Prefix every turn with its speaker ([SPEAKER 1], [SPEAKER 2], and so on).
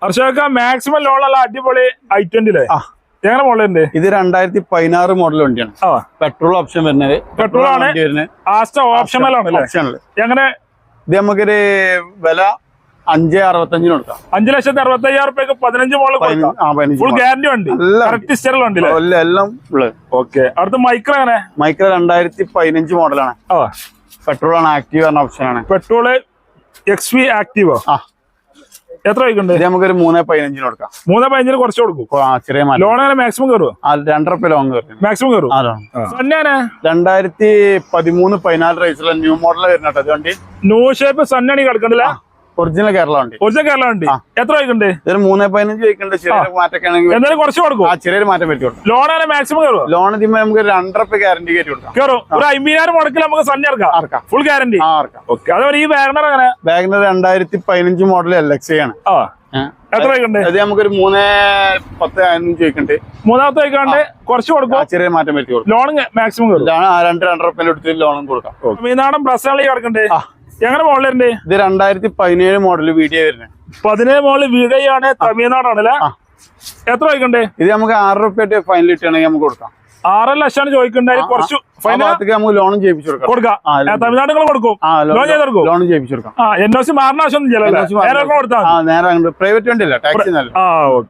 [SPEAKER 1] ഹർഷക്ക maximum ലോണുള്ള അടിപൊളി i20 എങ്ങനെ മോഡലുണ്ട്?
[SPEAKER 2] ഇത് 2016 മോഡൽ വണ്ടിയാണ്. പെട്രോൾ ഓപ്ഷൻ വരുന്നത്.
[SPEAKER 1] പെട്രോൾ ആണ് ഓപ്ഷണൽ ആണ്. എങ്ങനെ
[SPEAKER 2] ഇത് നമുക്കൊരു വില 5,65 കൊടുക്കാം.
[SPEAKER 1] 5,65,000 15 മോഡൽ ഫുൾ ഗ്യാരണ്ടി ഉണ്ട്.
[SPEAKER 2] എല്ലാം
[SPEAKER 1] ഓക്കെ. അടുത്ത മൈക്രോ എങ്ങനെ?
[SPEAKER 2] മൈക്രോ 2015 മോഡലാണ്. പെട്രോൾ ആണ്, ആക്റ്റീവ് ആണ്, ഓപ്ഷൻ ആണ്.
[SPEAKER 1] Petrol XV ആക്റ്റീവോ? എത്ര വയ്ക്കുന്നുണ്ട്?
[SPEAKER 2] ഇത് നമുക്കൊരു 3,15 കൊടുക്കാം.
[SPEAKER 1] 3,15 കുറച്ച് കൊടുക്കും.
[SPEAKER 2] ചെറിയ
[SPEAKER 1] ലോൺ മാക്സിമം കയറുമോ?
[SPEAKER 2] 2.5 ലോൺ കയറും.
[SPEAKER 1] മാക്സിമം കയറും.
[SPEAKER 2] 2013-14 റേസിലെ ന്യൂ മോഡൽ വരുന്നുണ്ട്. അതുകൊണ്ട്
[SPEAKER 1] ന്യൂ ഷേപ്പ് സണ്ണാണി കിടക്കണ്ടില്ല.
[SPEAKER 2] ഒറിജിനൽ കേരള ഉണ്ട്.
[SPEAKER 1] ഒറിജിനൽ കേരള ഉണ്ട്. എത്ര വയ്ക്കുന്നുണ്ട്?
[SPEAKER 2] ഇതിന് 3,15 വയ്ക്കുന്നുണ്ട്. ചെറിയ മാറ്റൊക്കെ
[SPEAKER 1] എന്തായാലും കുറച്ച് കൊടുക്കും.
[SPEAKER 2] ചെറിയൊരു മാറ്റം പറ്റി കൊടുക്കും.
[SPEAKER 1] ലോൺ മാക്സിമം കയറും.
[SPEAKER 2] ലോൺ നമുക്ക് 2.5 ഗ്യാരണ്ടി കയറ്റി കൊടുക്കാം.
[SPEAKER 1] കയറും. ഒരു 50,000 മുടക്കിൽ നമുക്ക് സണ്ണി ഇറക്കാം. Full guarantee. അതേപോലെ ഈ വാഗണർ എങ്ങനെ?
[SPEAKER 2] വാഗണർ 2015 മോഡൽ LXI ആണ്.
[SPEAKER 1] എത്ര വയ്ക്കുന്നുണ്ട്?
[SPEAKER 2] അത് നമുക്കൊരു 3,10 ചോദിക്കുന്നുണ്ട്.
[SPEAKER 1] മൂന്നാമത്തെ വയ്ക്കാണ്ട് കുറച്ച് കൊടുക്കും.
[SPEAKER 2] ചെറിയ മാറ്റം പറ്റി കൊടുക്കും.
[SPEAKER 1] ലോൺ മാക്സിമം കയറും.
[SPEAKER 2] 2.5 എടുത്ത് ലോണും കൊടുക്കാം.
[SPEAKER 1] തമിഴ്നാടൻ പ്രശ്നങ്ങൾ കിടക്കണ്ടേ? എങ്ങനെ മോഡലുണ്ട്?
[SPEAKER 2] ഇത് 2017 മോഡൽ വീഡിയോ വരുന്നത്.
[SPEAKER 1] 17 മോഡൽ വീഡിയോ ആണ്. തമിഴ്നാടാണല്ലേ? എത്ര വയ്ക്കണ്ടേ? ഇത്
[SPEAKER 2] നമുക്ക് 6 രൂപ ഫൈനൽ ഇട്ടാണെങ്കിൽ നമുക്ക് കൊടുക്കാം.
[SPEAKER 1] 6 ലക്ഷമാണ് ചോദിക്കണ്ടേ? കുറച്ച്
[SPEAKER 2] നമുക്ക് ലോണും ചെയ്യിപ്പിച്ചു കൊടുക്കാം.
[SPEAKER 1] തമിഴ്നാടുകൾ കൊടുക്കും.
[SPEAKER 2] ലോൺ ചെയ്യിപ്പിച്ചു കൊടുക്കാം.
[SPEAKER 1] NOC മാറുന്ന ആവശ്യമൊന്നും
[SPEAKER 2] നേരെ പ്രൈവറ്റ് വണ്ടിയല്ല, ടാക്സി.